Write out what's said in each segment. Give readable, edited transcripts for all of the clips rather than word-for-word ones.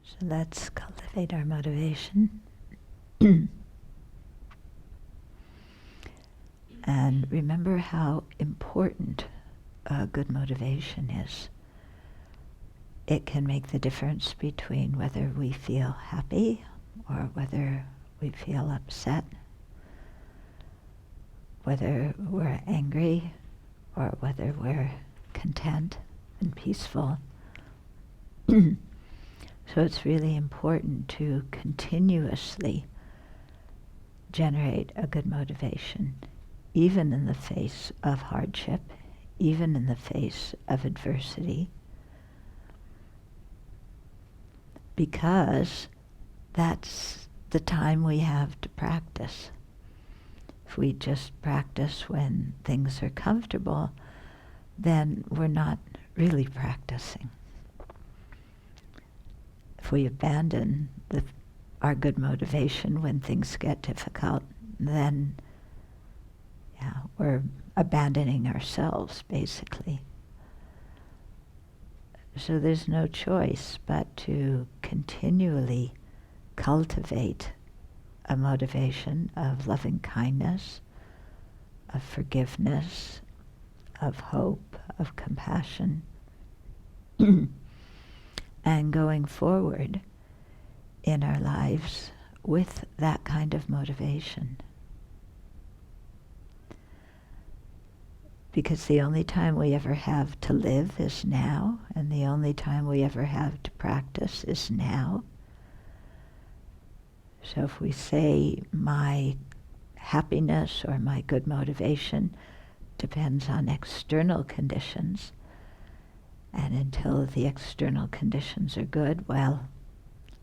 So let's cultivate our motivation. And remember how important good motivation is. It can make the difference between whether we feel happy or whether we feel upset, whether we're angry or whether we're content and peaceful. So it's really important to continuously generate a good motivation, even in the face of hardship, even in the face of adversity, because that's the time we have to practice. If we just practice when things are comfortable, then we're not really practicing. If we abandon our good motivation when things get difficult, then we're abandoning ourselves, basically. So there's no choice but to continually cultivate a motivation of loving kindness, of forgiveness, of hope, of compassion. And going forward in our lives with that kind of motivation. Because the only time we ever have to live is now, and the only time we ever have to practice is now. So if we say my happiness or my good motivation depends on external conditions, and until the external conditions are good, well,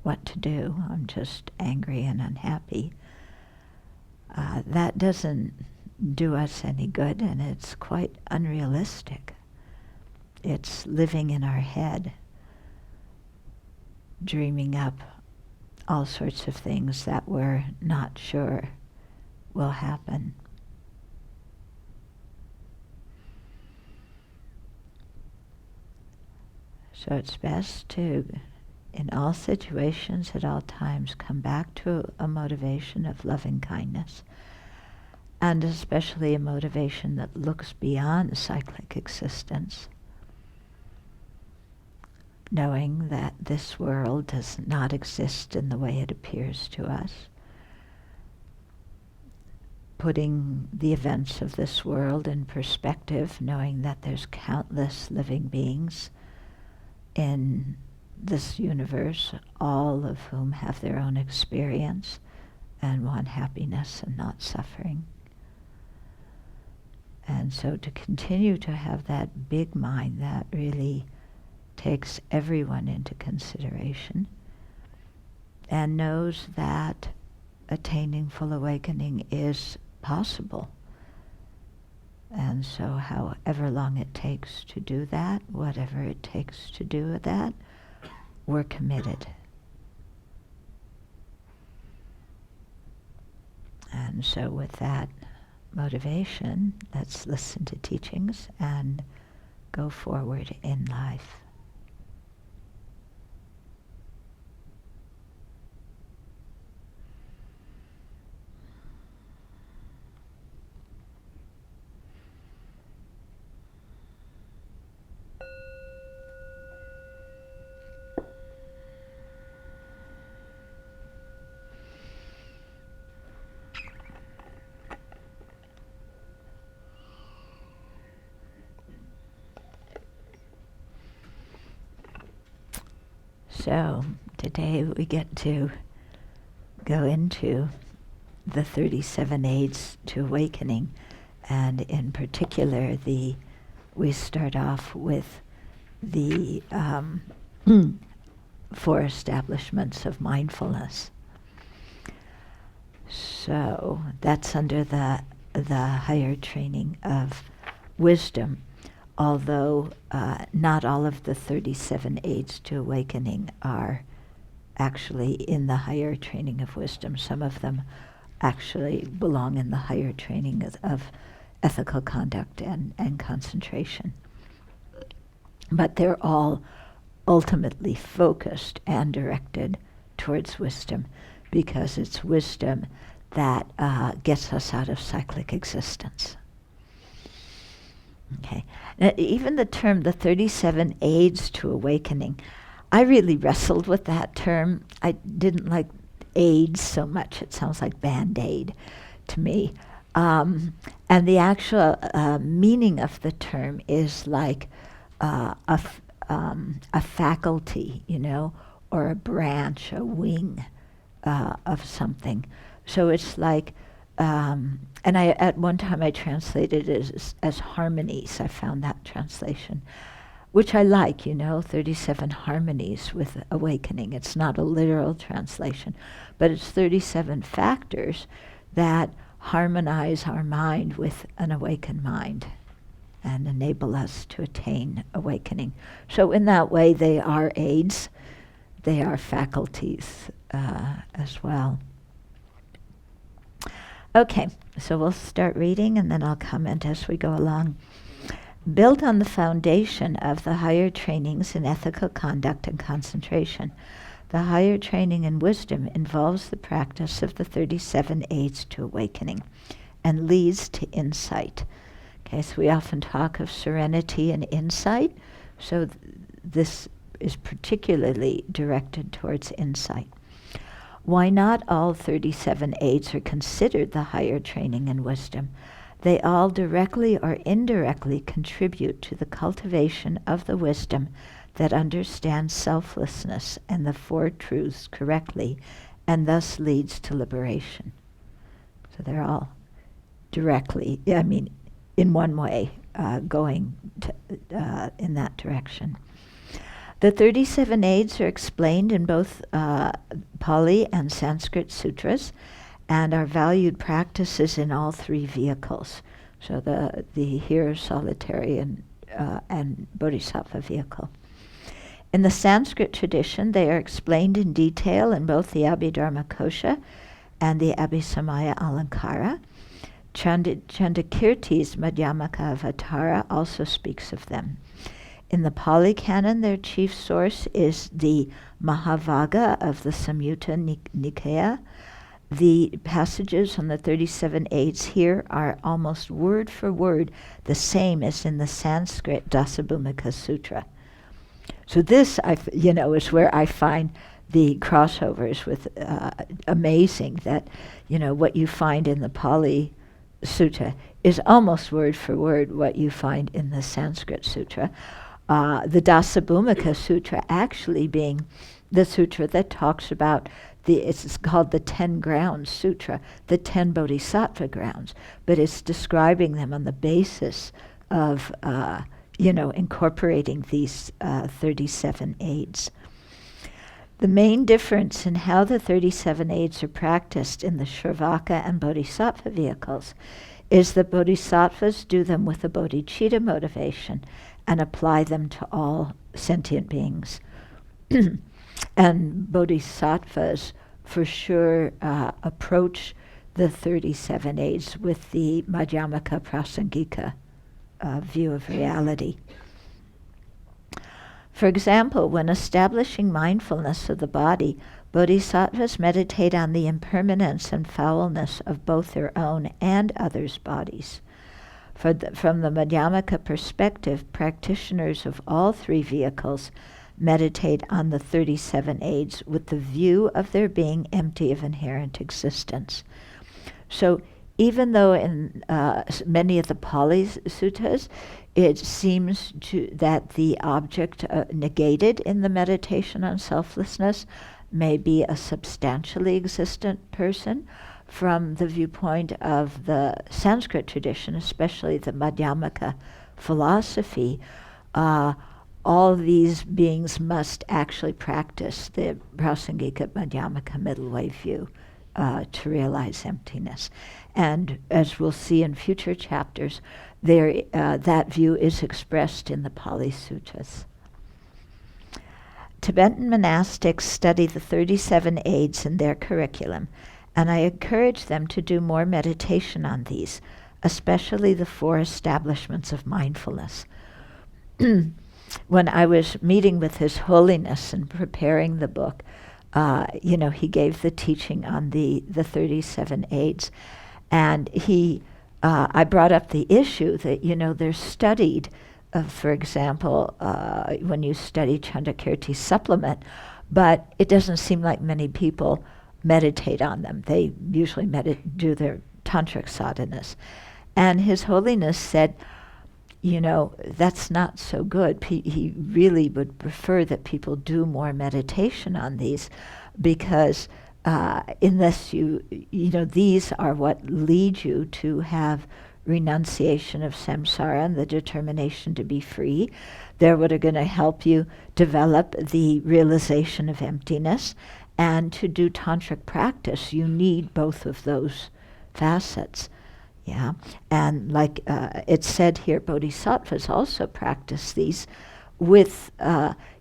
what to do? I'm just angry and unhappy. That doesn't do us any good, and it's quite unrealistic. It's living in our head, dreaming up all sorts of things that we're not sure will happen. So it's best to, in all situations, at all times, come back to a motivation of loving kindness, and especially a motivation that looks beyond cyclic existence, knowing that this world does not exist in the way it appears to us, putting the events of this world in perspective, knowing that there's countless living beings in this universe, all of whom have their own experience and want happiness and not suffering. And so to continue to have that big mind that really takes everyone into consideration and knows that attaining full awakening is possible. And so however long it takes to do that, whatever it takes to do that, we're committed. And so with that motivation, let's listen to teachings and go forward in life. So today we get to go into the 37 aids to awakening, and in particular we start off with the 4 establishments of mindfulness. So that's under the higher training of wisdom, although not all of the 37 aids to awakening are actually in the higher training of wisdom. Some of them actually belong in the higher training of ethical conduct and concentration. But they're all ultimately focused and directed towards wisdom, because it's wisdom that gets us out of cyclic existence. Okay. Now, even the term, the 37 aids to awakening, I really wrestled with that term. I didn't like AIDS so much. It sounds like Band-Aid to me. And the actual meaning of the term is like a faculty, or a branch, a wing of something. So it's like, and at one time I translated it as harmonies. I found that translation, which I like, 37 harmonies with awakening. It's not a literal translation, but it's 37 factors that harmonize our mind with an awakened mind and enable us to attain awakening. So in that way, they are aids, they are faculties as well. Okay, so we'll start reading and then I'll comment as we go along. Built on the foundation of the higher trainings in ethical conduct and concentration, the higher training in wisdom involves the practice of the 37 aids to awakening and leads to insight. Okay, so we often talk of serenity and insight, so this is particularly directed towards insight. Why not all 37 aids are considered the higher training in wisdom? They all directly or indirectly contribute to the cultivation of the wisdom that understands selflessness and the Four Truths correctly, and thus leads to liberation. So they're all directly, in one way, going in that direction. The 37 aids are explained in both Pali and Sanskrit sutras, and are valued practices in all three vehicles. So the here solitary and bodhisattva vehicle. In the Sanskrit tradition, they are explained in detail in both the Abhidharmakosha and the Abhisamaya Alankara. Chandakirti's Madhyamaka Avatara also speaks of them. In the Pali Canon, their chief source is the Mahavagga of the Samyutta Nikaya. The passages on the 37 aids here are almost word for word the same as in the Sanskrit Dasabhumika Sutra. So this, is where I find the crossovers with amazing, that, what you find in the Pali Sutta is almost word for word what you find in the Sanskrit Sutra. The Dasabhumika Sutra actually being the sutra that talks about it's called the 10 Grounds Sutra, the 10 Bodhisattva grounds, but it's describing them on the basis of, incorporating these 37 aids. The main difference in how the 37 aids are practiced in the Sravaka and Bodhisattva vehicles is that Bodhisattvas do them with a bodhicitta motivation and apply them to all sentient beings. And Bodhisattvas for sure approach the 37 aids with the Madhyamaka Prasangika view of reality. For example, when establishing mindfulness of the body, Bodhisattvas meditate on the impermanence and foulness of both their own and others' bodies. From the Madhyamaka perspective, practitioners of all three vehicles meditate on the 37 aids with the view of their being empty of inherent existence. So even though in many of the Pali suttas, it seems that the object negated in the meditation on selflessness may be a substantially existent person, from the viewpoint of the Sanskrit tradition, especially the Madhyamaka philosophy, all these beings must actually practice the Prasangika Madhyamaka middle way view to realize emptiness. And as we'll see in future chapters, that view is expressed in the Pali Suttas. Tibetan monastics study the 37 aids in their curriculum, and I encourage them to do more meditation on these, especially the 4 establishments of mindfulness. when I was meeting with His Holiness and preparing the book, he gave the teaching on the 37 aids, and I brought up the issue that they're studied. For example, when you study Chandakirti's supplement, but it doesn't seem like many people meditate on them. They usually do their tantric sadhanas. And His Holiness said, that's not so good. He really would prefer that people do more meditation on these, because unless these are what lead you to have renunciation of samsara and the determination to be free. They're what are going to help you develop the realization of emptiness. And to do tantric practice, you need both of those facets. Yeah, and like it's said here, bodhisattvas also practice these with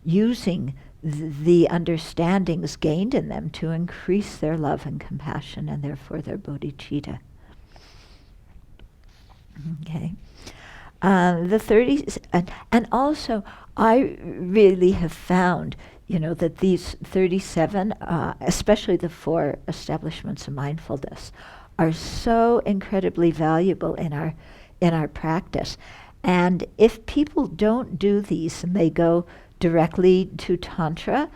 using the understandings gained in them to increase their love and compassion, and therefore their bodhicitta. Okay. The 30s, and also I really have found, that these 37, especially the 4 establishments of mindfulness, are so incredibly valuable in our practice. And if people don't do these and they go directly to Tantra,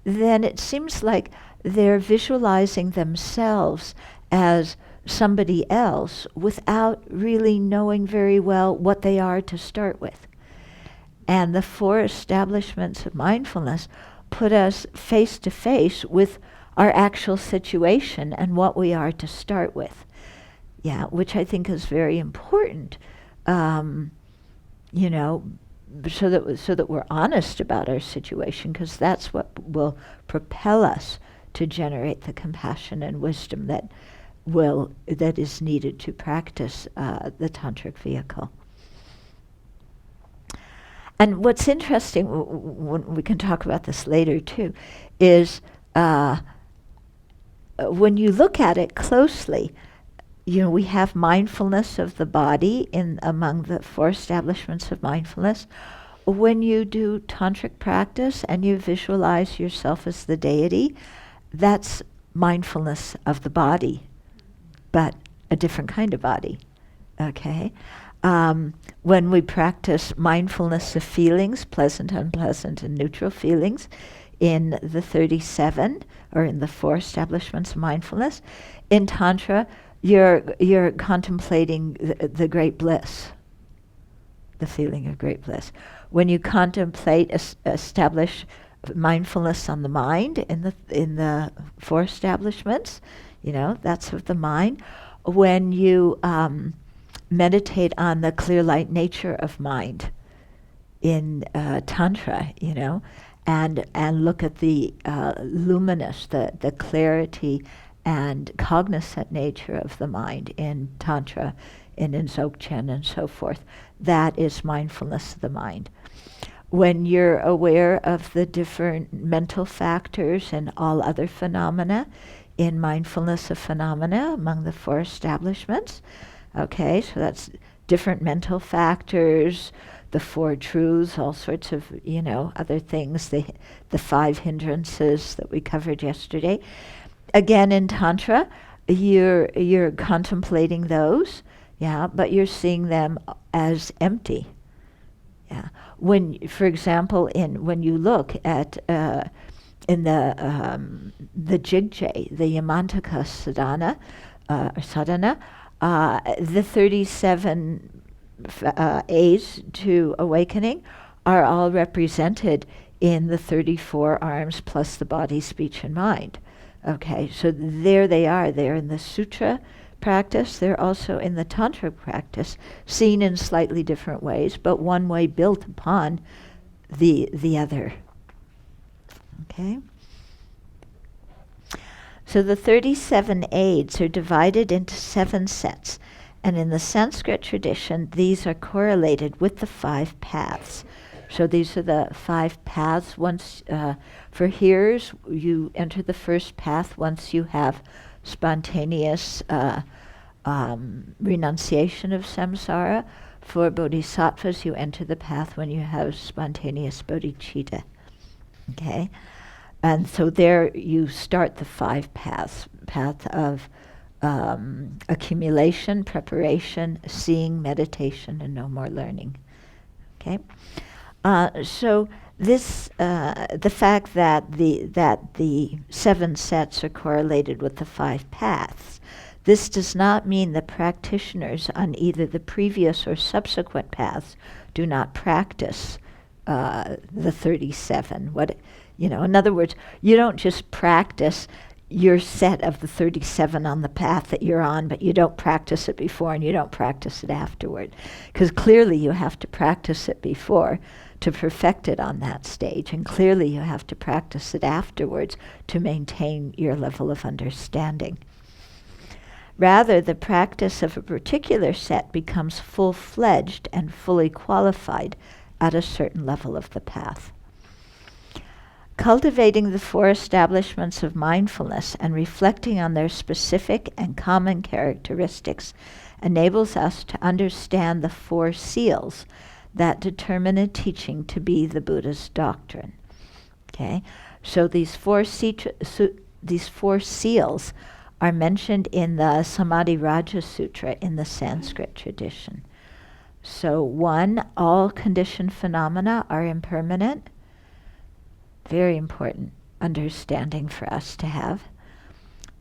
then it seems like they're visualizing themselves as somebody else without really knowing very well what they are to start with. And the 4 establishments of mindfulness put us face to face with our actual situation and what we are to start with. Yeah, which I think is very important, so that we're honest about our situation, because that's what will propel us to generate the compassion and wisdom that is needed to practice the tantric vehicle. And what's interesting, we can talk about this later too, is when you look at it closely, we have mindfulness of the body among the 4 establishments of mindfulness. When you do tantric practice and you visualize yourself as the deity, that's mindfulness of the body, but a different kind of body. Okay? When we practice mindfulness of feelings, pleasant, unpleasant, and neutral feelings, in the 37, or in the 4 establishments of mindfulness, in Tantra, you're contemplating the great bliss, the feeling of great bliss. When you contemplate, establish mindfulness on the mind in the 4 establishments, that's of the mind. When you meditate on the clear light nature of mind in Tantra, and look at the luminous, the clarity and cognizant nature of the mind in Tantra and in Dzogchen and so forth. That is mindfulness of the mind. When you're aware of the different mental factors and all other phenomena in mindfulness of phenomena among the 4 establishments, okay, so that's different mental factors, the 4 truths, all sorts of, other things, the 5 hindrances that we covered yesterday. Again, in Tantra, you're contemplating those, but you're seeing them as empty. Yeah. When, for example, when you look at in the Jigje, the Yamantaka sadhana, the 37 A's to awakening are all represented in the 34 arms plus the body, speech, and mind. Okay, so there they are. They're in the sutra practice. They're also in the tantra practice, seen in slightly different ways, but one way built upon the other. Okay. So the 37 aids are divided into 7 sets, and in the Sanskrit tradition, these are correlated with the 5 paths. So these are the 5 paths. Once for hearers, you enter the first path once you have spontaneous renunciation of samsara. For bodhisattvas, you enter the path when you have spontaneous bodhicitta. Okay? And so there you start the 5 paths. Path of accumulation, preparation, seeing, meditation, and no more learning. Okay? So this, the fact that the 7 sets are correlated with the 5 paths, this does not mean that practitioners on either the previous or subsequent paths do not practice the 37. In other words, you don't just practice your set of the 37 on the path that you're on, but you don't practice it before and you don't practice it afterward. Because clearly you have to practice it before to perfect it on that stage, and clearly you have to practice it afterwards to maintain your level of understanding. Rather, the practice of a particular set becomes full-fledged and fully qualified at a certain level of the path. Cultivating the 4 establishments of mindfulness and reflecting on their specific and common characteristics enables us to understand the 4 seals that determine a teaching to be the Buddha's doctrine. Okay, so these 4 seals are mentioned in the Samadhi Raja Sutra in the Sanskrit tradition. So 1, all conditioned phenomena are impermanent. Very important understanding for us to have.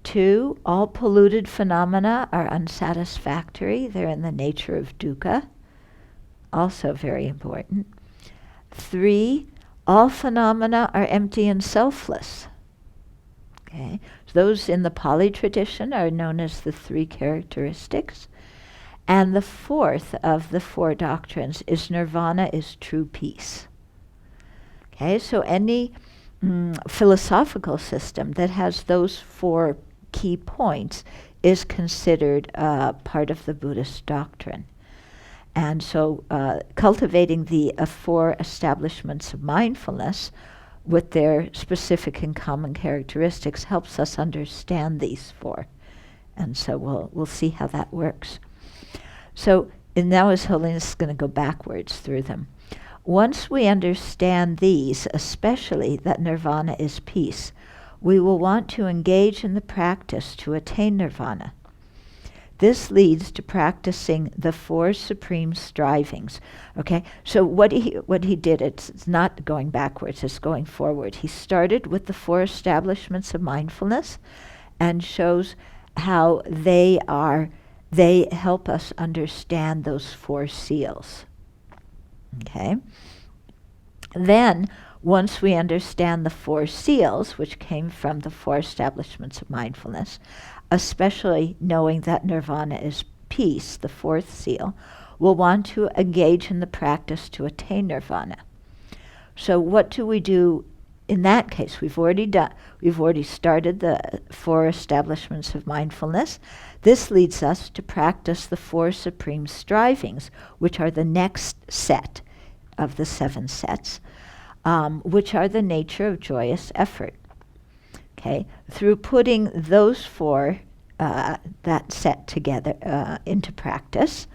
2, all polluted phenomena are unsatisfactory. They're in the nature of dukkha. Also very important. 3, all phenomena are empty and selfless. Okay, so those in the Pali tradition are known as the 3 characteristics. And the 4th of the 4 doctrines is nirvana is true peace. Okay, so any philosophical system that has those 4 key points is considered part of the Buddhist doctrine. And so cultivating the 4 establishments of mindfulness with their specific and common characteristics helps us understand these 4. And so we'll see how that works. So, and now His Holiness is going to go backwards through them. Once we understand these, especially that nirvana is peace, we will want to engage in the practice to attain nirvana. This leads to practicing the 4 supreme strivings. Okay, so what he did, it's not going backwards, it's going forward. He started with the 4 establishments of mindfulness and shows how they help us understand those 4 seals. Okay. Then, once we understand the 4 seals, which came from the 4 establishments of mindfulness, especially knowing that nirvana is peace, the 4th seal, we'll want to engage in the practice to attain nirvana. So what do we do in that case? We've already started the 4 establishments of mindfulness. This leads us to practice the 4 supreme strivings, which are the next set of the 7 sets, which are the nature of joyous effort. Okay, through putting those 4, that set together into practice,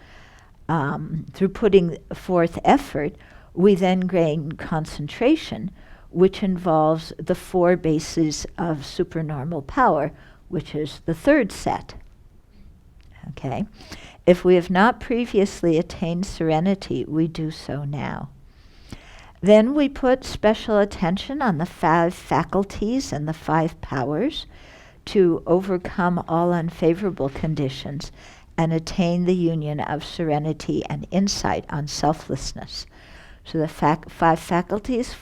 through putting forth effort, we then gain concentration, which involves the 4 bases of supernormal power, which is the 3rd set. Okay, if we have not previously attained serenity, we do so now. Then we put special attention on the 5 faculties and the 5 powers to overcome all unfavorable conditions and attain the union of serenity and insight on selflessness. So the 5 faculties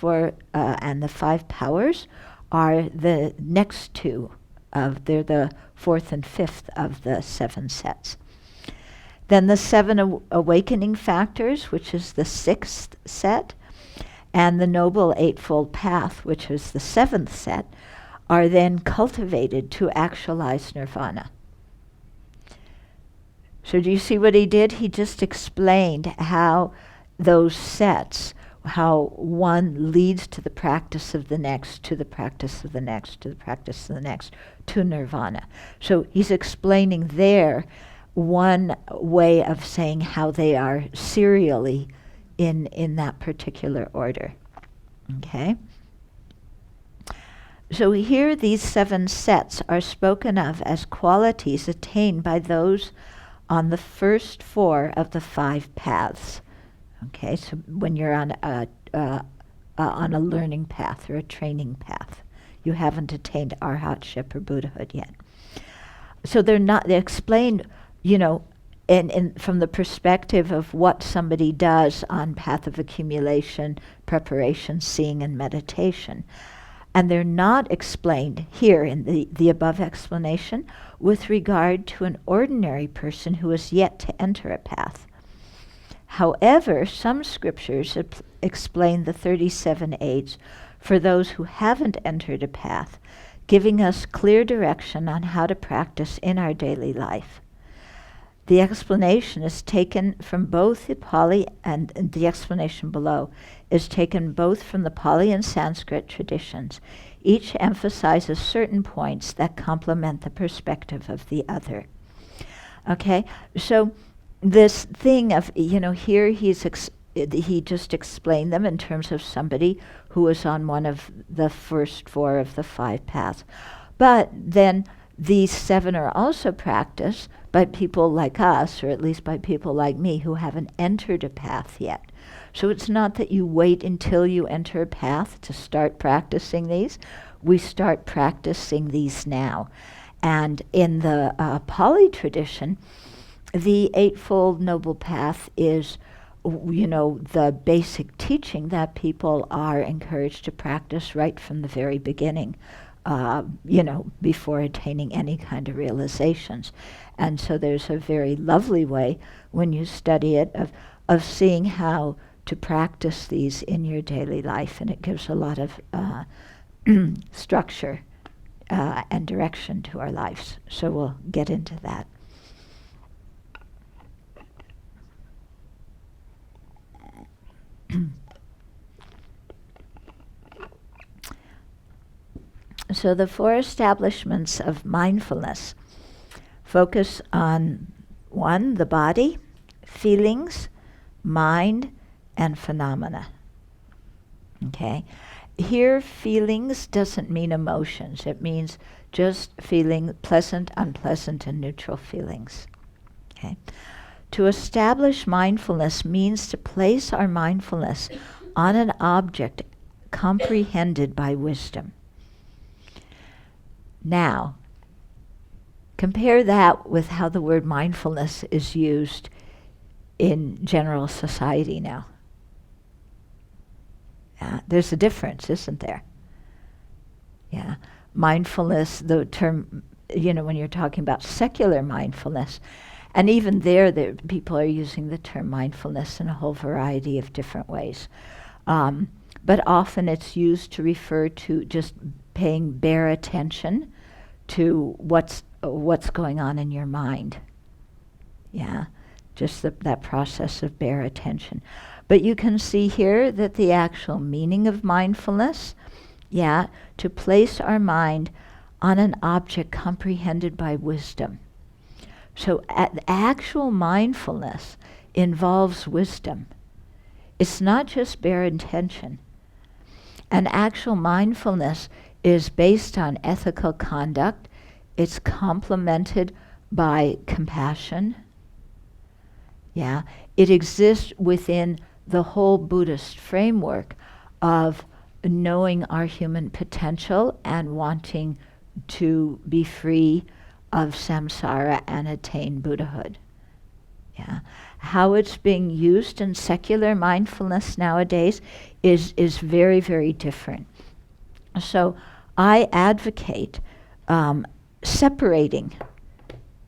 and the 5 powers are the next 2 they're the 4th and 5th of the 7 sets. Then the 7 awakening factors, which is the 6th set, and the Noble Eightfold Path, which is the 7th set, are then cultivated to actualize nirvana. So do you see what he did? He just explained how those sets, how one leads to the practice of the next, to the practice of the next, to the practice of the next, to nirvana. So he's explaining there one way of saying how they are serially in that particular order. Okay? So here these 7 sets are spoken of as qualities attained by those on the first 4 of the 5 paths. Okay, so when you're on a learning path or a training path, you haven't attained arhatship or Buddhahood yet. So they explain, and from the perspective of what somebody does on path of accumulation, preparation, seeing, and meditation. And they're not explained here in the above explanation with regard to an ordinary person who is yet to enter a path. However, some scriptures explain the 37 aids for those who haven't entered a path, giving us clear direction on how to practice in our daily life. The explanation is taken from both the Pali, and the explanation below is taken both from the Pali and Sanskrit traditions. Each emphasizes certain points that complement the perspective of the other. Okay, so this thing of, here he just explained them in terms of somebody who is on one of the first 4 of the 5 paths. But then these 7 are also practiced by people like us, or at least by people like me, who haven't entered a path yet. So it's not that you wait until you enter a path to start practicing these. We start practicing these now. And in the Pali tradition, the Eightfold Noble Path is, the basic teaching that people are encouraged to practice right from the very beginning, before attaining any kind of realizations. And so there's a very lovely way, when you study it, of seeing how to practice these in your daily life. And it gives a lot of structure and direction to our lives. So we'll get into that. So the 4 establishments of mindfulness focus on 1, the body, feelings, mind, and phenomena. Okay? Here, feelings doesn't mean emotions. It means just feeling pleasant, unpleasant, and neutral feelings. Okay? To establish mindfulness means to place our mindfulness on an object comprehended by wisdom. Now, compare that with how the word mindfulness is used in general society now. There's a difference, isn't there? Yeah. Mindfulness, the term, when you're talking about secular mindfulness, and even there people are using the term mindfulness in a whole variety of different ways. But often it's used to refer to just paying bare attention to what's going on in your mind. Yeah, just that process of bare attention. But you can see here that the actual meaning of mindfulness, to place our mind on an object comprehended by wisdom. So actual mindfulness involves wisdom. It's not just bare intention. And actual mindfulness is based on ethical conduct. It's complemented by compassion. Yeah, it exists within the whole Buddhist framework of knowing our human potential and wanting to be free of samsara and attain Buddhahood. Yeah. How it's being used in secular mindfulness nowadays is very, very different. So I advocate separating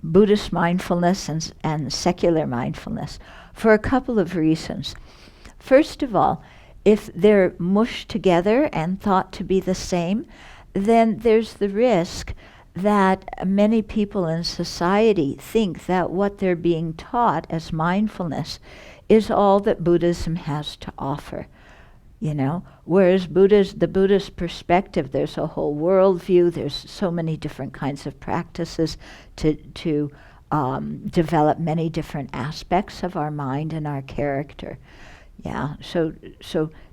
Buddhist mindfulness and secular mindfulness for a couple of reasons. First of all, if they're mushed together and thought to be the same, then there's the risk that many people in society think that what they're being taught as mindfulness is all that Buddhism has to offer. Whereas the Buddhist perspective, there's a whole worldview, there's so many different kinds of practices to develop many different aspects of our mind and our character. Yeah, so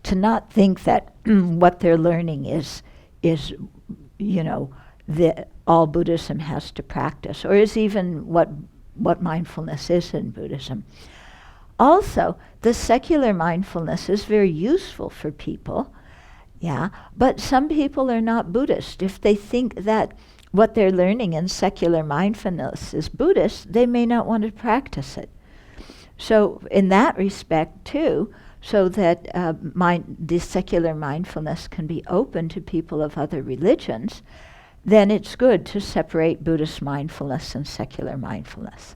to not think that what they're learning is all Buddhism has to practice, or is even what mindfulness is in Buddhism. Also, the secular mindfulness is very useful for people, yeah, but some people are not Buddhist. If they think that what they're learning in secular mindfulness is Buddhist, they may not want to practice it. So in that respect too, so that this secular mindfulness can be open to people of other religions, then it's good to separate Buddhist mindfulness and secular mindfulness.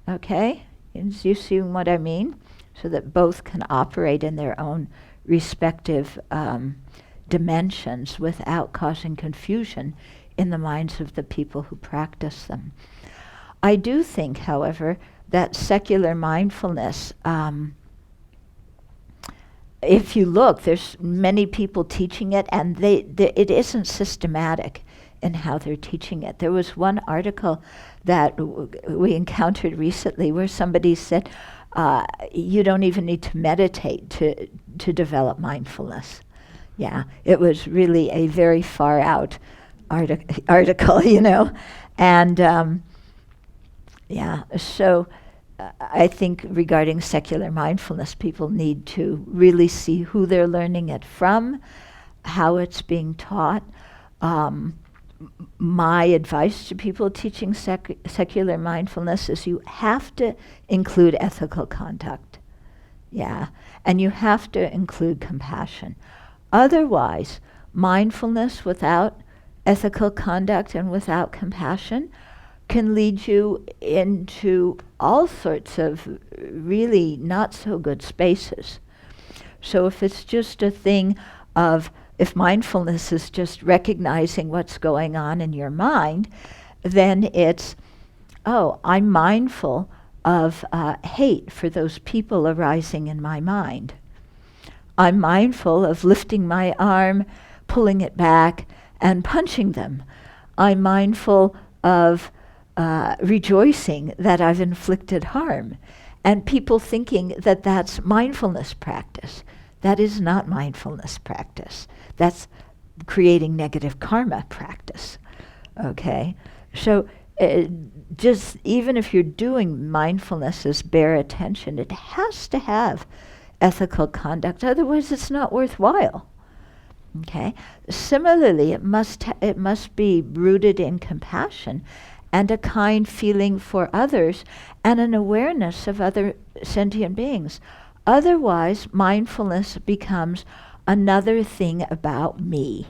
Okay? You see what I mean? So that both can operate in their own respective dimensions without causing confusion in the minds of the people who practice them. I do think, however, that secular mindfulness, if you look, there's many people teaching it, and it isn't systematic in how they're teaching it. There was one article that we encountered recently where somebody said, you don't even need to meditate to develop mindfulness. Yeah, it was really a very far out article, you know. And so I think regarding secular mindfulness, people need to really see who they're learning it from, how it's being taught. My advice to people teaching secular mindfulness is you have to include ethical conduct. Yeah, and you have to include compassion. Otherwise, mindfulness without ethical conduct and without compassion can lead you into all sorts of really not so good spaces. So if it's just a thing of, if mindfulness is just recognizing what's going on in your mind, then it's, oh, I'm mindful of hate for those people arising in my mind. I'm mindful of lifting my arm, pulling it back, and punching them. I'm mindful of rejoicing that I've inflicted harm. And people thinking that that's mindfulness practice. That is not mindfulness practice. That's creating negative karma practice. Okay? So just even if you're doing mindfulness as bare attention, it has to have ethical conduct. Otherwise, it's not worthwhile. Okay? Similarly, it must be rooted in compassion and a kind feeling for others and an awareness of other sentient beings. Otherwise, mindfulness becomes another thing about me.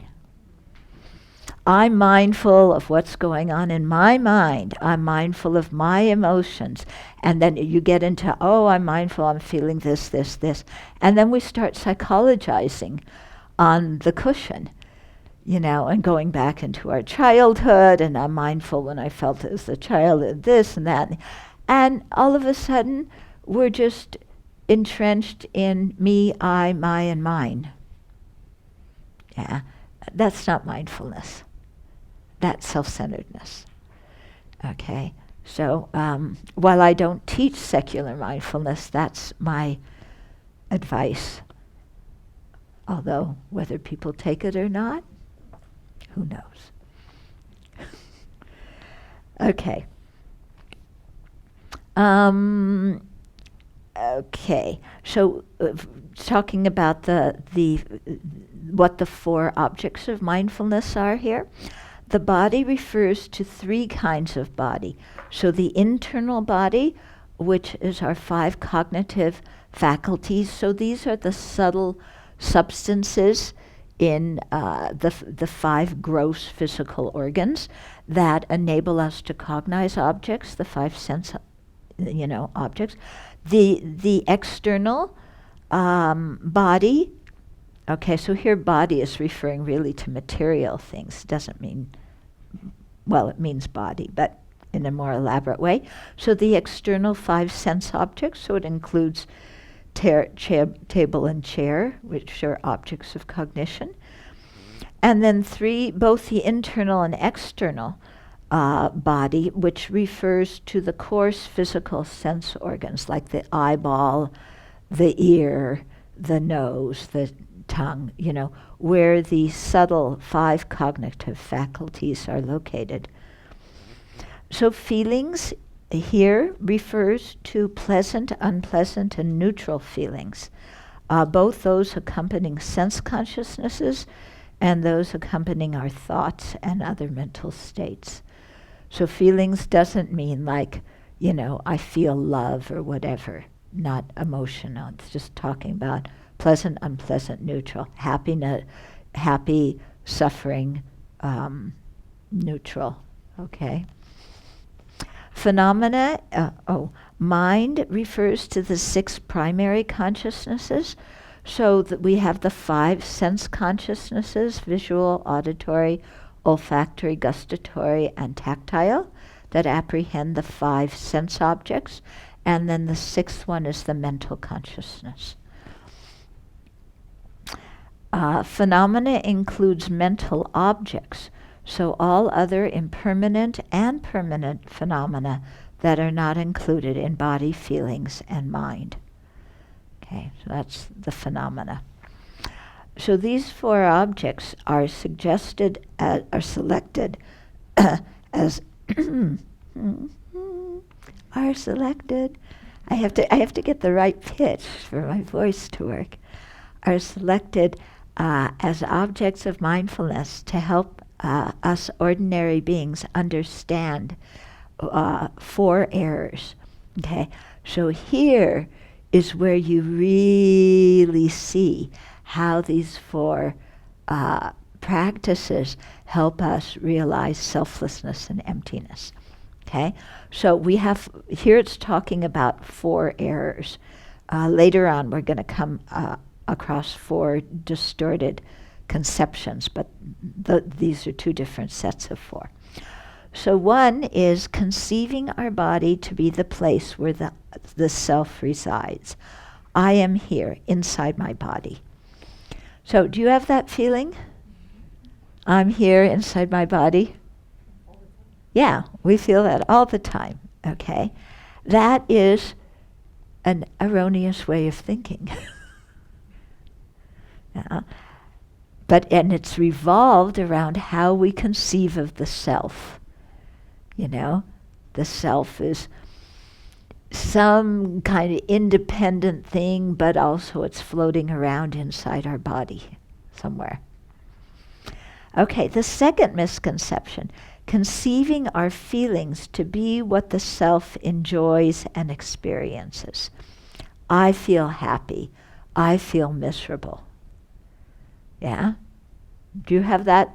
I'm mindful of what's going on in my mind. I'm mindful of my emotions. And then you get into, oh, I'm mindful, I'm feeling this, this, this. And then we start psychologizing on the cushion, you know, and going back into our childhood, and I'm mindful when I felt as a child of this and that. And all of a sudden, we're just entrenched in me, I, my, and mine. Yeah, that's not mindfulness. That's self-centeredness. Okay, so while I don't teach secular mindfulness, that's my advice. Although whether people take it or not, who knows? Okay. Okay. So talking about what the four objects of mindfulness are here. The body refers to three kinds of body. So the internal body, which is our five cognitive faculties. So these are the subtle substances in the five gross physical organs that enable us to cognize objects, the five sense, objects. The external body. Okay, so here body is referring really to material things. It doesn't mean, well, it means body, but in a more elaborate way. So the external five sense objects, so it includes table and chair, which are objects of cognition. And then both the internal and external body, which refers to the coarse physical sense organs like the eyeball, the ear, the nose, the tongue, where the subtle 5 cognitive faculties are located. So feelings here refers to pleasant, unpleasant, and neutral feelings, both those accompanying sense consciousnesses and those accompanying our thoughts and other mental states. So feelings doesn't mean like, I feel love or whatever, not emotional. It's just talking about pleasant, unpleasant, neutral, happiness, happy, suffering, neutral, okay? Phenomena, mind refers to the 6 primary consciousnesses. So that we have the 5 sense consciousnesses, visual, auditory, olfactory, gustatory, and tactile, that apprehend the 5 sense objects. And then the 6th one is the mental consciousness. Phenomena includes mental objects, so all other impermanent and permanent phenomena that are not included in body, feelings, and mind. Okay, so that's the phenomena. So these 4 objects are selected as are selected. I have to get the right pitch for my voice to work. Are selected as objects of mindfulness to help us ordinary beings understand 4 errors. Okay, so here is where you really see how these 4 practices help us realize selflessness and emptiness. Okay, so we have, here it's talking about 4 errors. Later on we're going to come across 4 distorted conceptions, but these are 2 different sets of 4. So one is conceiving our body to be the place where the self resides. I am here inside my body. So do you have that feeling? I'm here inside my body? Yeah, we feel that all the time, okay? That is an erroneous way of thinking. And it's revolved around how we conceive of the self. The self is some kind of independent thing, but also it's floating around inside our body somewhere. Okay, the second misconception, conceiving our feelings to be what the self enjoys and experiences. I feel happy. I feel miserable. Yeah? Do you have that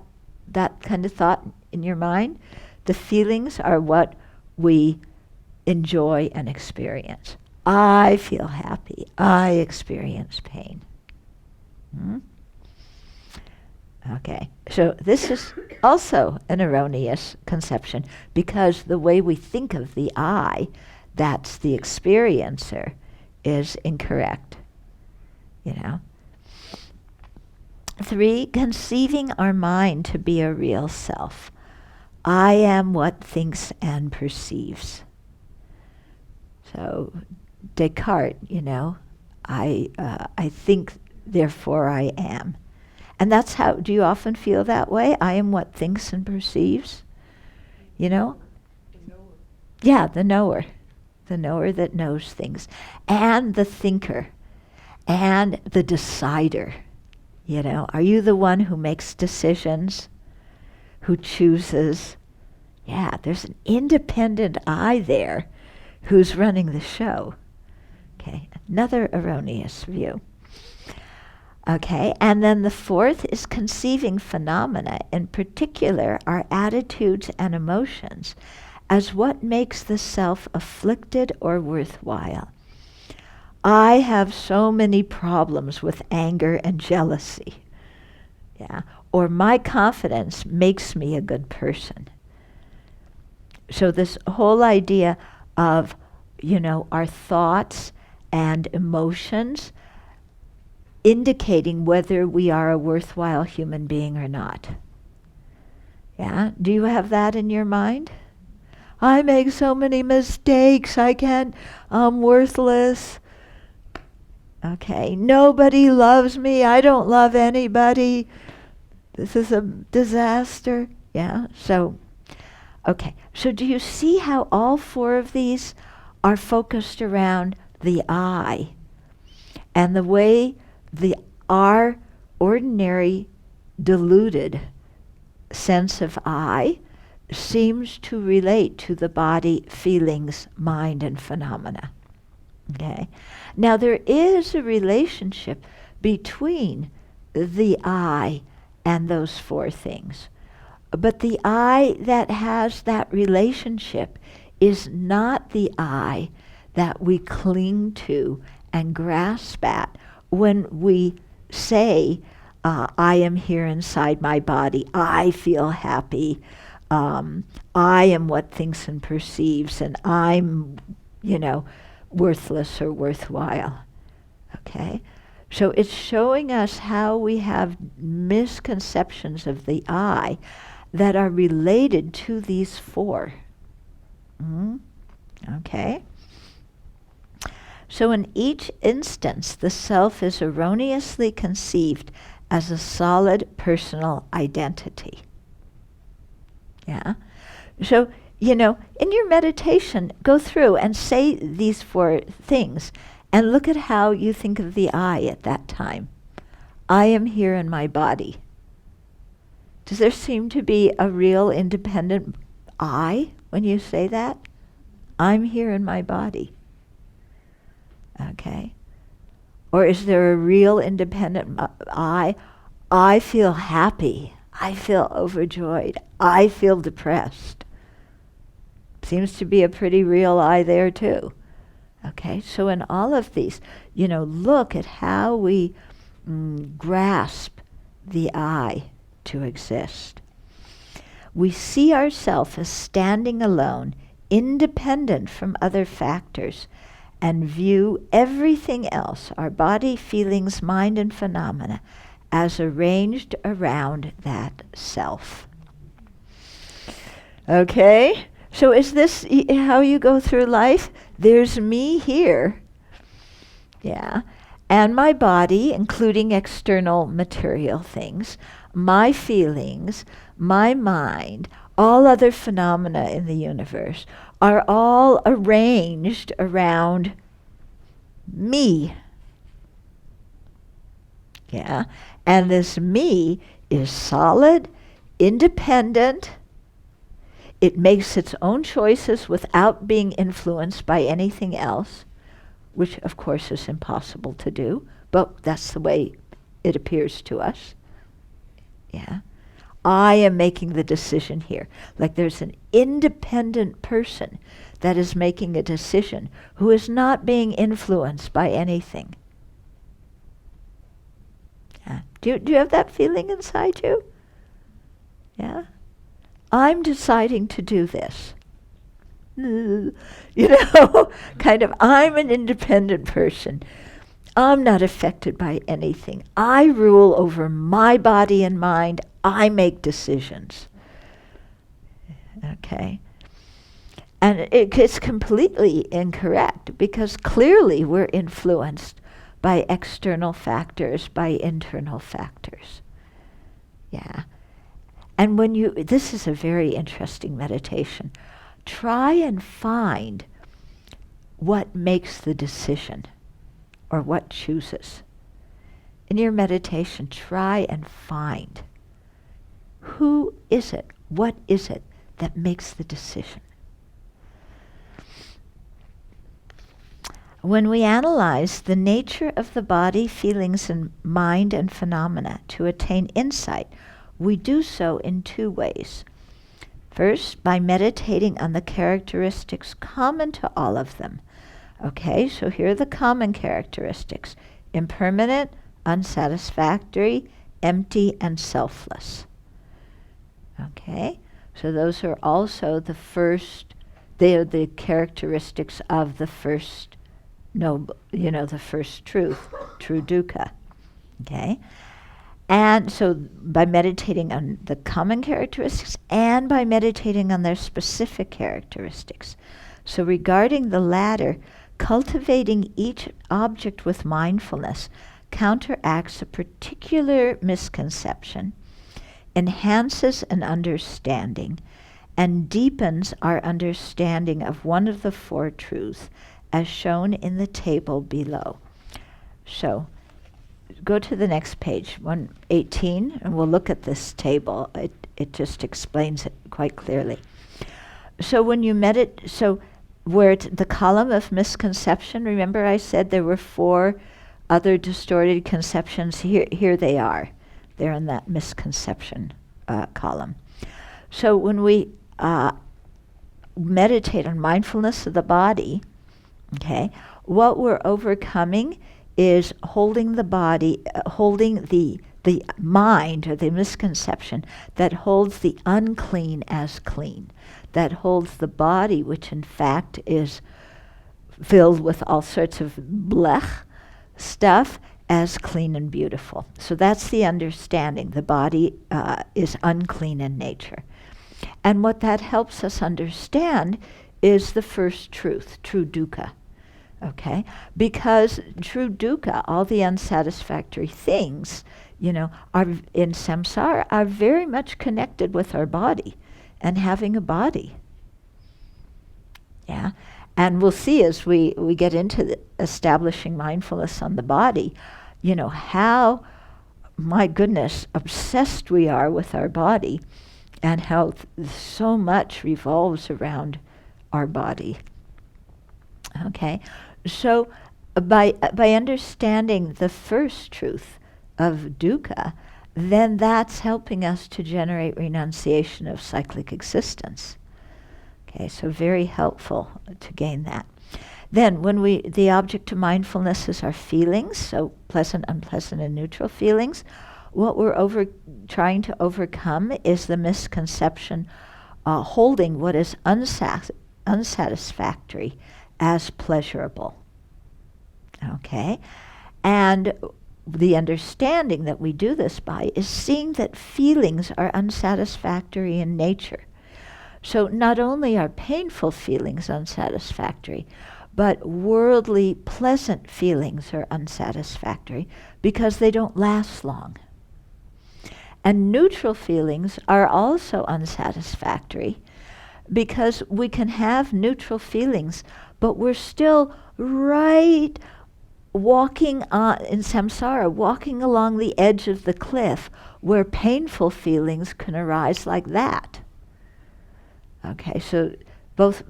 kind of thought in your mind? The feelings are what we enjoy and experience. I feel happy. I experience pain. Okay, so this is also an erroneous conception because the way we think of the I, that's the experiencer, is incorrect. 3, conceiving our mind to be a real self. I am what thinks and perceives. So Descartes, I think, therefore I am. And that's how, do you often feel that way? I am what thinks and perceives? The knower. Yeah, the knower. The knower that knows things. And the thinker. And the decider. Are you the one who makes decisions? Who chooses? Yeah, there's an independent I there who's running the show. Okay, another erroneous view. Okay, and then the 4th is conceiving phenomena, in particular our attitudes and emotions, as what makes the self afflicted or worthwhile. I have so many problems with anger and jealousy. Yeah, or my confidence makes me a good person. So this whole idea of, our thoughts and emotions indicating whether we are a worthwhile human being or not. Yeah? Do you have that in your mind? I make so many mistakes. I'm worthless. Okay. Nobody loves me. I don't love anybody. This is a disaster. Yeah? So, okay. So do you see how all four of these are focused around the I? And the way our ordinary diluted sense of I seems to relate to the body, feelings, mind, and phenomena. Okay? Now there is a relationship between the I and those four things. But the I that has that relationship is not the I that we cling to and grasp at when we say, I am here inside my body, I feel happy, I am what thinks and perceives, and I'm, worthless or worthwhile. Okay? So it's showing us how we have misconceptions of the I that are related to these four. Okay? So in each instance, the self is erroneously conceived as a solid personal identity. Yeah? So, in your meditation, go through and say these four things and look at how you think of the I at that time. I am here in my body. Does there seem to be a real independent I when you say that? I'm here in my body. Okay? Or is there a real independent I? I feel happy. I feel overjoyed. I feel depressed. Seems to be a pretty real I there too. Okay, so in all of these, look at how we grasp the I to exist. We see ourselves as standing alone, independent from other factors, and view everything else, our body, feelings, mind, and phenomena, as arranged around that self. Okay? So is this how you go through life? There's me here. Yeah. And my body, including external material things, my feelings, my mind, all other phenomena in the universe are all arranged around me. Yeah. And this me is solid, independent. It makes its own choices without being influenced by anything else, which of course is impossible to do, but that's the way it appears to us. Yeah. I am making the decision here. Like there's an independent person that is making a decision who is not being influenced by anything. Yeah. Do you have that feeling inside you? Yeah? I'm deciding to do this. Kind of, I'm an independent person. I'm not affected by anything. I rule over my body and mind. I make decisions. Okay? And it's completely incorrect because clearly we're influenced by external factors, by internal factors. Yeah. And this is a very interesting meditation. Try and find what makes the decision or what chooses. In your meditation, try and find who is it, what is it that makes the decision. When we analyze the nature of the body, feelings, and mind and phenomena to attain insight, we do so in two ways. First, by meditating on the characteristics common to all of them. Okay, so here are the common characteristics: impermanent, unsatisfactory, empty, and selfless. Okay, so those are also they are the characteristics of the first noble, the first truth, true dukkha. Okay? And so by meditating on the common characteristics and by meditating on their specific characteristics. So regarding the latter, cultivating each object with mindfulness counteracts a particular misconception, enhances an understanding, and deepens our understanding of one of the four truths, as shown in the table below. So, go to the next page, 118, and we'll look at this table. It just explains it quite clearly. So when you meditate, so where the column of misconception, remember I said there were four other distorted conceptions. Here they are. They're in that misconception column. So when we meditate on mindfulness of the body, okay, what we're overcoming is holding the body, holding the mind, or the misconception that holds the unclean as clean, that holds the body, which in fact is filled with all sorts of blech stuff, as clean and beautiful. So that's the understanding. The body is unclean in nature. And what that helps us understand is the first truth, true dukkha. Okay? Because true dukkha, all the unsatisfactory things, are in samsara, are very much connected with our body and having a body. Yeah? And we'll see as we get into establishing mindfulness on the body, how, my goodness, obsessed we are with our body and how so much revolves around our body. Okay? So by understanding the first truth of dukkha, then that's helping us to generate renunciation of cyclic existence. Okay, so very helpful to gain that. Then the object of mindfulness is our feelings, so pleasant, unpleasant, and neutral feelings. What we're trying to overcome is the misconception holding what is unsatisfactory as pleasurable. Okay? And the understanding that we do this by is seeing that feelings are unsatisfactory in nature. So not only are painful feelings unsatisfactory, but worldly pleasant feelings are unsatisfactory because they don't last long. And neutral feelings are also unsatisfactory because we can have neutral feelings, but we're still right walking in samsara, walking along the edge of the cliff where painful feelings can arise like that. Okay, so both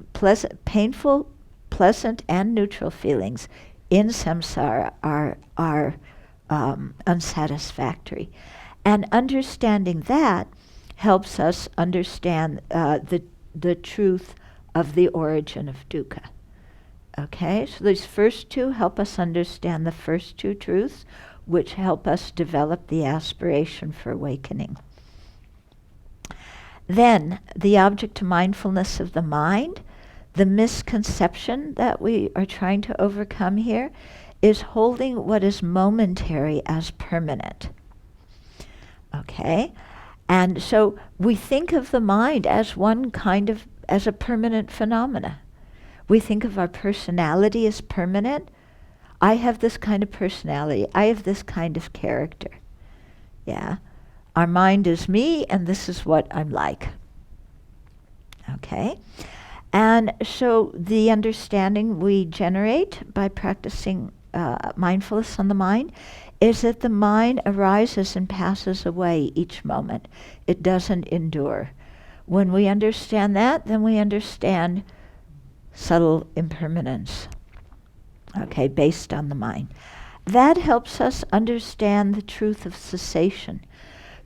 painful, pleasant, and neutral feelings in samsara are unsatisfactory. And understanding that helps us understand the truth of the origin of dukkha. Okay, so these first two help us understand the first two truths, which help us develop the aspiration for awakening. Then, the object of mindfulness of the mind, the misconception that we are trying to overcome here, is holding what is momentary as permanent. Okay? And so we think of the mind as as a permanent phenomena. We think of our personality as permanent. I have this kind of personality. I have this kind of character. Yeah? Our mind is me, and this is what I'm like. Okay? And so the understanding we generate by practicing mindfulness on the mind is that the mind arises and passes away each moment. It doesn't endure. When we understand that, then we understand subtle impermanence, okay, based on the mind. That helps us understand the truth of cessation,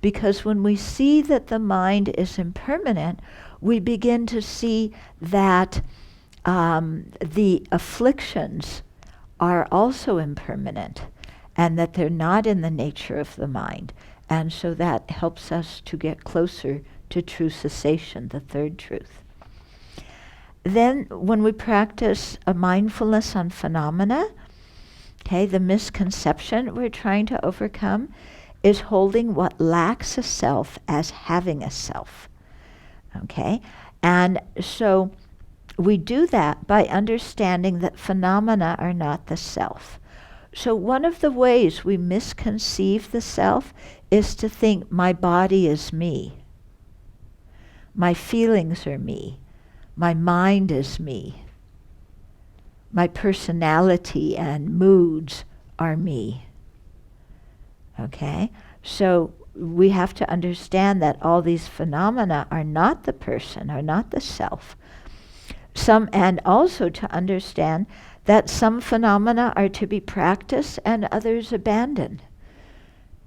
because when we see that the mind is impermanent, we begin to see that the afflictions are also impermanent and that they're not in the nature of the mind. And so that helps us to get closer to true cessation, the third truth. Then when we practice a mindfulness on phenomena, okay, the misconception we're trying to overcome is holding what lacks a self as having a self. Okay? And so we do that by understanding that phenomena are not the self. So one of the ways we misconceive the self is to think my body is me. My feelings are me. My mind is me. My personality and moods are me. Okay? So we have to understand that all these phenomena are not the person, are not the self. And also to understand that some phenomena are to be practiced and others abandoned.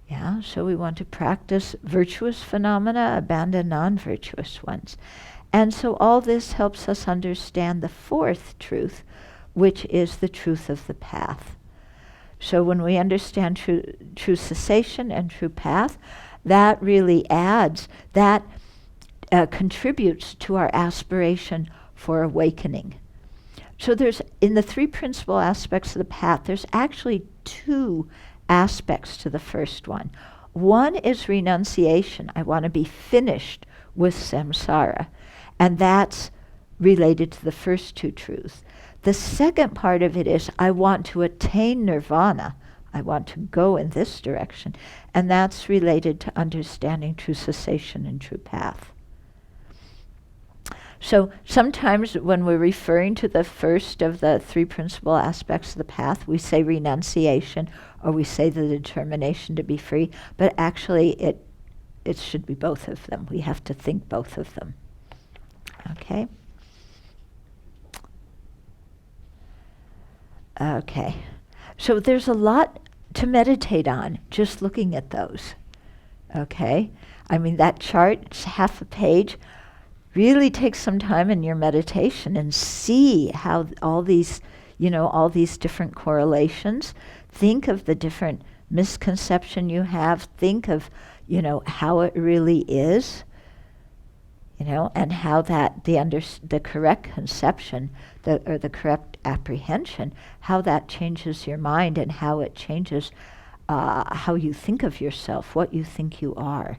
Yeah, so we want to practice virtuous phenomena, abandon non-virtuous ones. And so all this helps us understand the fourth truth, which is the truth of the path. So when we understand true cessation and true path, that really adds, that contributes to our aspiration for awakening. So there's, in the three principal aspects of the path, there's actually two aspects to the first one. One is renunciation. I want to be finished with samsara. And that's related to the first two truths. The second part of it is I want to attain nirvana. I want to go in this direction. And that's related to understanding true cessation and true path. So sometimes when we're referring to the first of the three principal aspects of the path, we say renunciation, or we say the determination to be free, but actually it should be both of them. We have to think both of them. Okay? Okay. So there's a lot to meditate on just looking at those. Okay? I mean, that chart's half a page. Really take some time in your meditation and see how all these different correlations. Think of the different misconception you have. Think of, how it really is, and how that the correct conception, or the correct apprehension, how that changes your mind and how it changes how you think of yourself, what you think you are.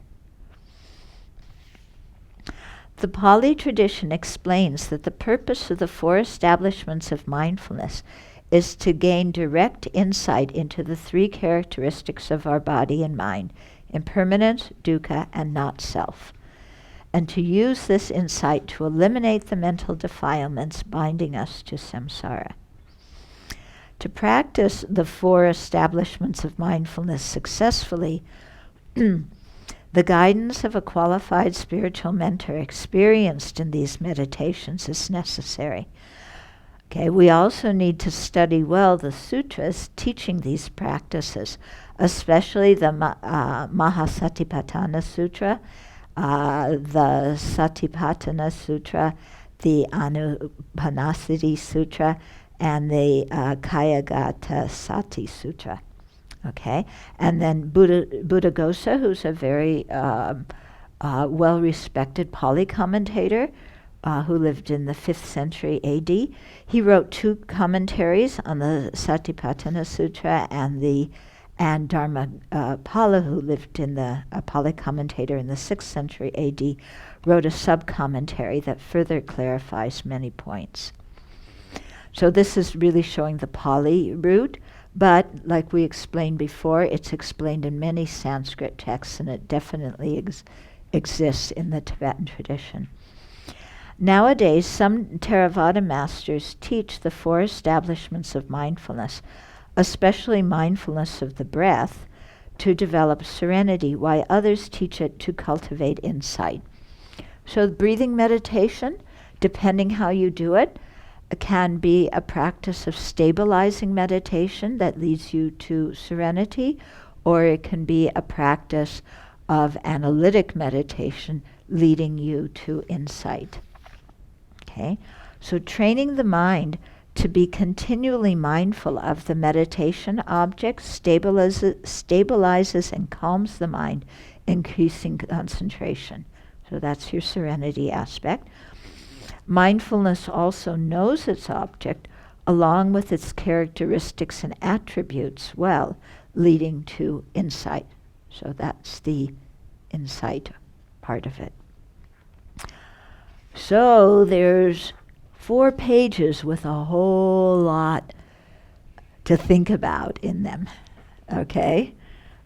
The Pali tradition explains that the purpose of the four establishments of mindfulness is to gain direct insight into the three characteristics of our body and mind: impermanence, dukkha, and not self, and to use this insight to eliminate the mental defilements binding us to samsara. To practice the four establishments of mindfulness successfully, the guidance of a qualified spiritual mentor experienced in these meditations is necessary. Okay, we also need to study well the sutras teaching these practices, especially the Mahasatipatthana Sutra, the Satipatthana Sutra, the Anupanasati Sutra, and the Kayagata Sati Sutra. Okay, and then Buddhaghosa, who's a very well-respected Pali commentator who lived in the 5th century A.D. He wrote two commentaries on the Satipatthana Sutra, and Dharmapala, who lived in the Pali commentator in the 6th century A.D., wrote a sub-commentary that further clarifies many points. So this is really showing the Pali route. But, like we explained before, it's explained in many Sanskrit texts, and it definitely exists in the Tibetan tradition. Nowadays, some Theravada masters teach the four establishments of mindfulness, especially mindfulness of the breath, to develop serenity, while others teach it to cultivate insight. So breathing meditation, depending how you do it, can be a practice of stabilizing meditation that leads you to serenity, or it can be a practice of analytic meditation leading you to insight. Okay? So training the mind to be continually mindful of the meditation object stabilizes and calms the mind, increasing concentration. So that's your serenity aspect. Mindfulness also knows its object along with its characteristics and attributes well, leading to insight. So that's the insight part of it. So there's 4 pages with a whole lot to think about in them, okay?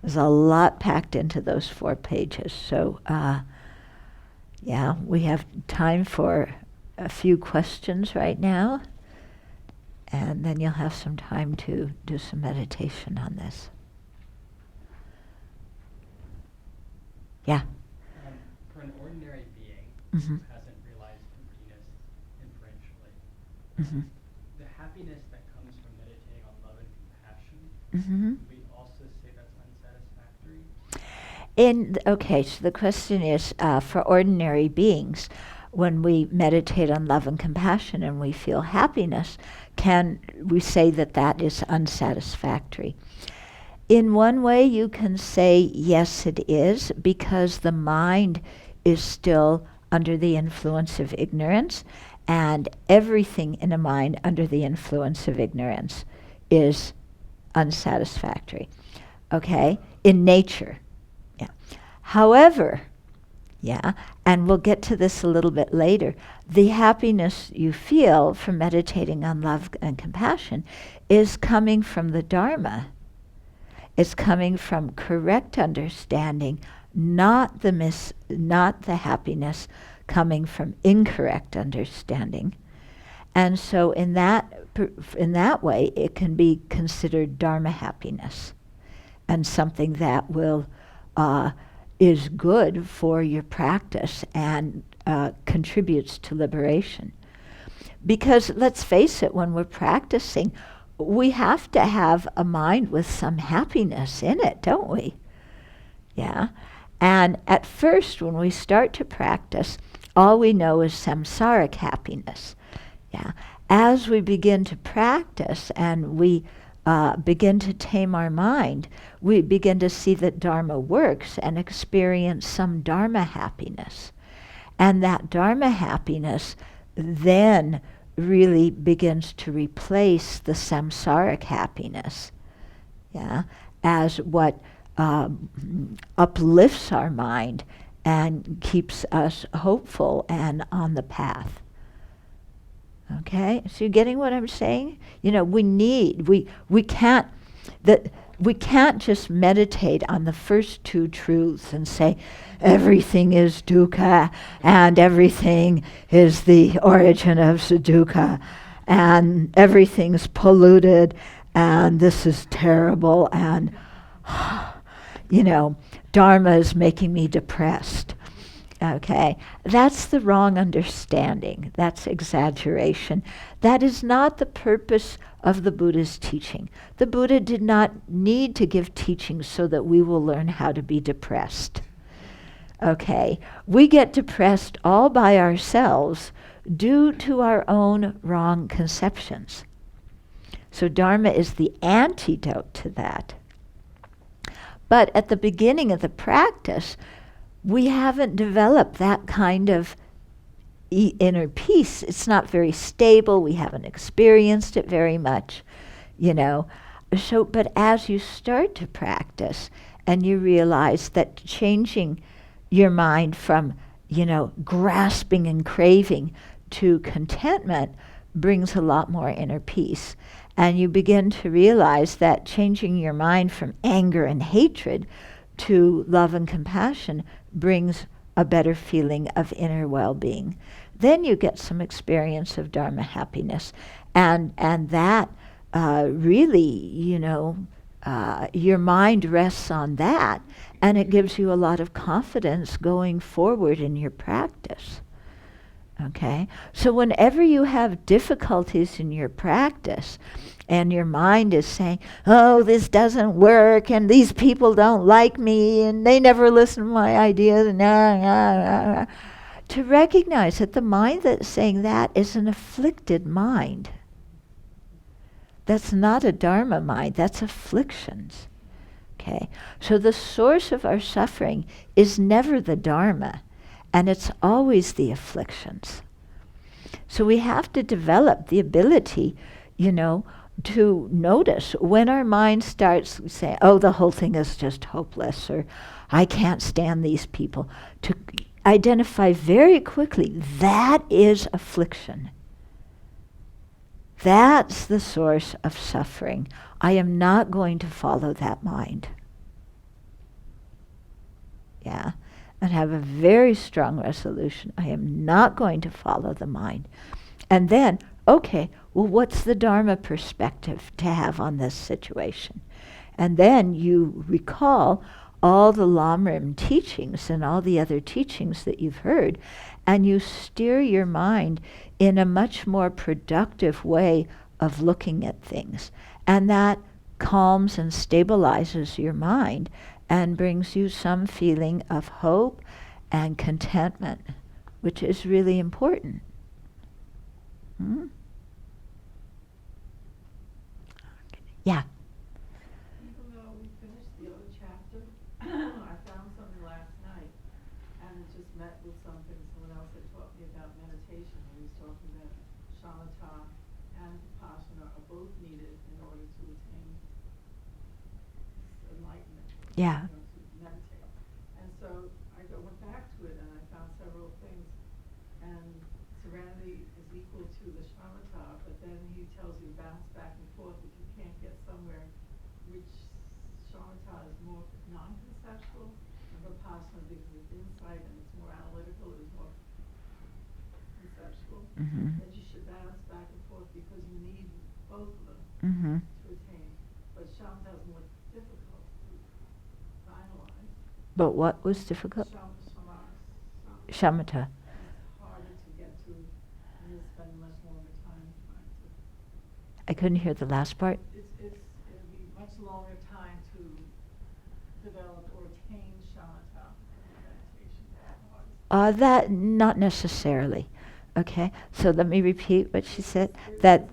There's a lot packed into those 4 pages. So, yeah, we have time for a few questions right now, and then you'll have some time to do some meditation on this. Yeah? For an ordinary being Mm-hmm. who hasn't realized emptiness inferentially, Mm-hmm. the happiness that comes from meditating on love and compassion, Mm-hmm. we also say that's unsatisfactory? Okay, so the question is, for ordinary beings, when we meditate on love and compassion and we feel happiness, can we say that that is unsatisfactory? In one way, you can say yes, it is, because the mind is still under the influence of ignorance, and everything in a mind under the influence of ignorance is unsatisfactory. Okay? In nature. Yeah. However, yeah, and we'll get to this a little bit later, the happiness you feel from meditating on love and compassion is coming from the Dharma. It's coming from correct understanding, not the happiness coming from incorrect understanding. And so in that way, it can be considered Dharma happiness, and something that will is good for your practice and contributes to liberation. Because let's face it, when we're practicing, we have to have a mind with some happiness in it, don't we? Yeah. And at first, when we start to practice, all we know is samsaric happiness. Yeah. As we begin to practice and we begin to tame our mind, we begin to see that Dharma works and experience some Dharma happiness. And that Dharma happiness then really begins to replace the samsaric happiness, yeah, as what uplifts our mind and keeps us hopeful and on the path. Okay, so you're getting what I'm saying? You know, we can't just meditate on the first 2 truths and say everything is dukkha and everything is the origin of dukkha and everything's polluted and this is terrible and you know, Dharma is making me depressed. Okay, that's the wrong understanding. That's exaggeration. That is not the purpose of the Buddha's teaching. The Buddha did not need to give teaching so that we will learn how to be depressed. Okay, we get depressed all by ourselves due to our own wrong conceptions. So Dharma is the antidote to that. But at the beginning of the practice, we haven't developed that kind of inner peace. It's not very stable. We haven't experienced it very much, you know. So, but as you start to practice and you realize that changing your mind from, you know, grasping and craving to contentment brings a lot more inner peace. And you begin to realize that changing your mind from anger and hatred to love and compassion brings a better feeling of inner well-being. Then you get some experience of Dharma happiness. And that really, you know, your mind rests on that, and it gives you a lot of confidence going forward in your practice. Okay? So whenever you have difficulties in your practice, and your mind is saying, oh, this doesn't work, and these people don't like me, and they never listen to my ideas, and to recognize that the mind that's saying that is an afflicted mind. That's not a Dharma mind, that's afflictions. Okay? So the source of our suffering is never the Dharma, and it's always the afflictions. So we have to develop the ability, you know, to notice when our mind starts saying, oh, the whole thing is just hopeless, or I can't stand these people, to identify very quickly that is affliction. That's the source of suffering. I am not going to follow that mind. Yeah. And have a very strong resolution. I am not going to follow the mind. And then, okay, well, what's the Dharma perspective to have on this situation? And then you recall all the Lamrim teachings and all the other teachings that you've heard, and you steer your mind in a much more productive way of looking at things. And that calms and stabilizes your mind and brings you some feeling of hope and contentment, which is really important. Yeah. Even though we finished the other chapter, I found something last night, and it just met with something someone else had taught me about meditation. He was talking about shamatha and vipassana are both needed in order to attain enlightenment. Yeah. To meditate. And so I went back to it and I found several things. And serenity is equal to the shamatha, but then he tells you bounce back and forth if you can't get somewhere, which shamatha is more non-conceptual, and vipassana, because it's insight and it's more analytical, is more conceptual. That you should bounce back and forth because you need both of them to attain. But shamatha is more difficult to finalize. But what was difficult? Shamatha. I couldn't hear the last part. It'll be much longer time to develop or attain shamatha meditation. That not necessarily. Okay, so let me repeat what she said. That.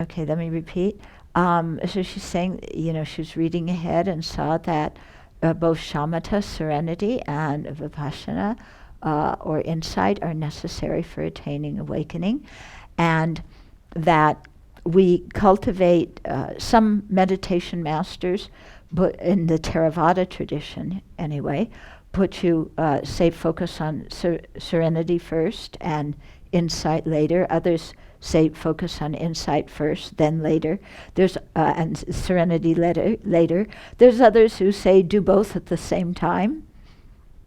Okay, let me repeat. So she's saying, she was reading ahead and saw that both shamatha, serenity, and vipassana, or insight, are necessary for attaining awakening, and that we cultivate some meditation masters, but in the Theravada tradition anyway, put you, say, focus on serenity first and insight later. Others say focus on insight first, then later. There's and serenity later. There's others who say do both at the same time.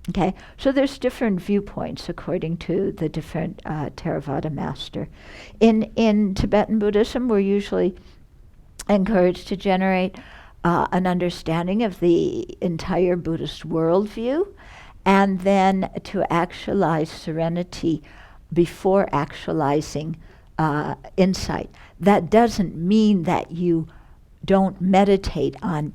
Okay, so there's different viewpoints according to the different Theravada master. In Tibetan Buddhism, we're usually encouraged to generate an understanding of the entire Buddhist worldview, and then to actualize serenity before actualizing insight. That doesn't mean that you don't meditate on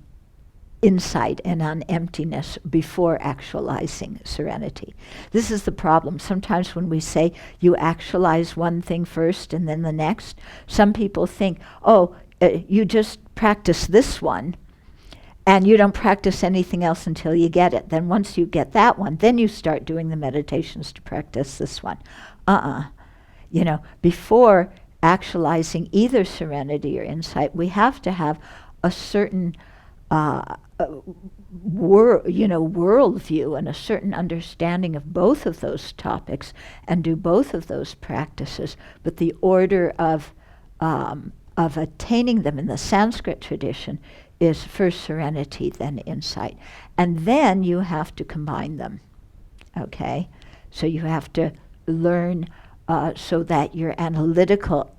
insight and on emptiness before actualizing serenity. This is the problem. Sometimes when we say you actualize one thing first and then the next, some people think, you just practice this one and you don't practice anything else until you get it. Then once you get that one, then you start doing the meditations to practice this one. Before actualizing either serenity or insight, we have to have a certain worldview and a certain understanding of both of those topics, and do both of those practices. But the order of attaining them in the Sanskrit tradition is first serenity, then insight, and then you have to combine them. Okay, so you have to learn so that your analytical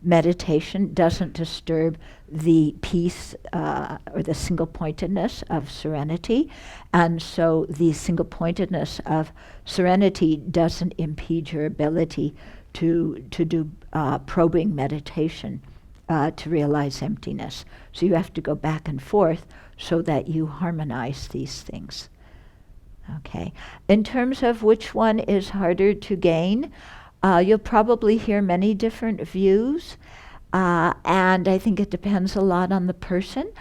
meditation doesn't disturb the peace or the single-pointedness of serenity, and so the single-pointedness of serenity doesn't impede your ability to do probing meditation to realize emptiness. So you have to go back and forth so that you harmonize these things. Okay. In terms of which one is harder to gain, you'll probably hear many different views, and I think it depends a lot on the person.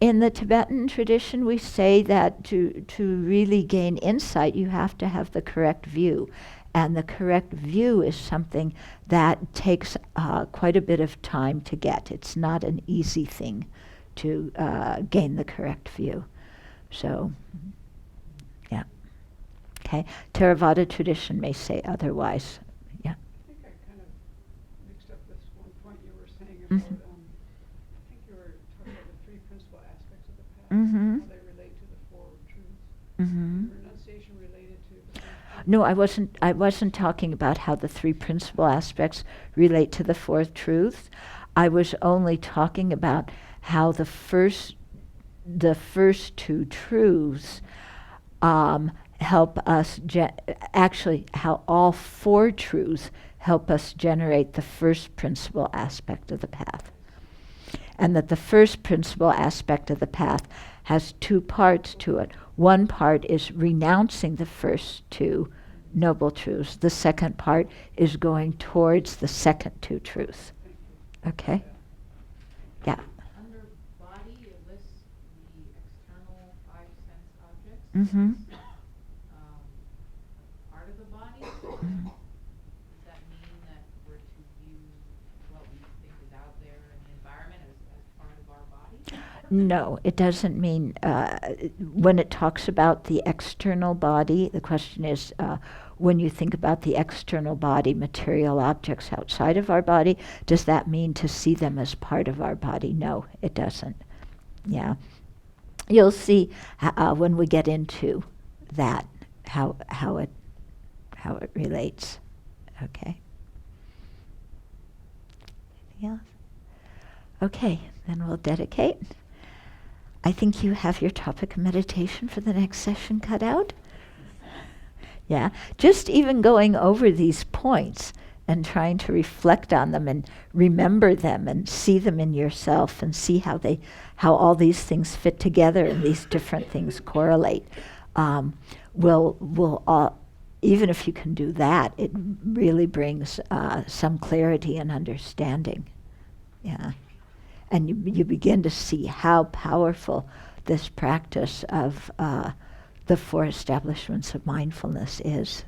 In the Tibetan tradition, we say that to really gain insight, you have to have the correct view. And the correct view is something that takes quite a bit of time to get. It's not an easy thing to gain the correct view. So, yeah. Okay. Theravada tradition may say otherwise. Yeah. I think I kind of mixed up this one point you were saying about, Mhm. I think you were talking about the three principal aspects of the path, Mhm. how they relate to the four truths. Mhm. Renunciation related to the fourth No, I wasn't talking about how the three principal aspects relate to the fourth truth. I was only talking about how the first two truths help us, actually how all four truths help us generate the first principal aspect of the path. And that the first principal aspect of the path has two parts to it. One part is renouncing the first two noble truths. The second part is going towards the second two truths. Okay? Yeah. Under body, it lists the external five sense objects. Mm-hmm. Part of the body. Mm-hmm. Does that mean that we're to view what we think is out there in the environment as part of our body? No, it doesn't mean, when it talks about the external body, the question is, when you think about the external body, material objects outside of our body, does that mean to see them as part of our body? No, it doesn't. Yeah. You'll see when we get into that, how it relates. Okay. Anything else? Okay, then we'll dedicate. I think you have your topic of meditation for the next session cut out. Yeah, just even going over these points and trying to reflect on them and remember them and see them in yourself and see how all these things fit together and these different things correlate. Will even if you can do that, it really brings some clarity and understanding. Yeah. And you begin to see how powerful this practice of the four establishments of mindfulness is.